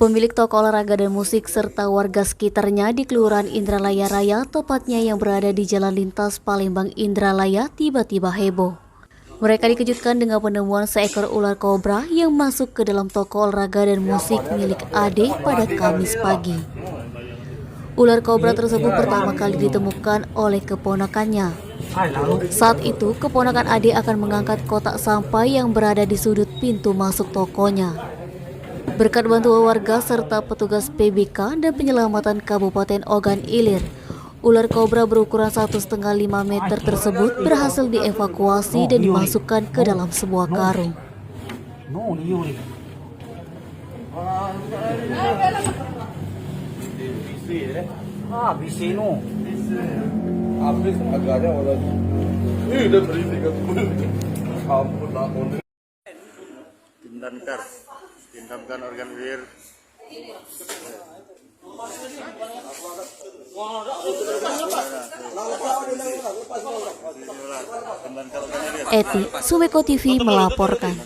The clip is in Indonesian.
Pemilik toko olahraga dan musik serta warga sekitarnya di Kelurahan Indralaya Raya, tepatnya yang berada di Jalan Lintas Palembang Indralaya, tiba-tiba heboh. Mereka dikejutkan dengan penemuan seekor ular kobra yang masuk ke dalam toko olahraga dan musik milik Ade pada Kamis pagi. Ular kobra tersebut pertama kali ditemukan oleh keponakannya. Saat itu, keponakan Ade akan mengangkat kotak sampah yang berada di sudut pintu masuk tokonya. Berkat bantuan warga serta petugas PBK dan penyelamatan Kabupaten Ogan Ilir, ular kobra berukuran 1,5 meter tersebut berhasil dievakuasi dan dimasukkan ke dalam sebuah karung. Pintamkan organ wir. Eti, Suweko TV melaporkan.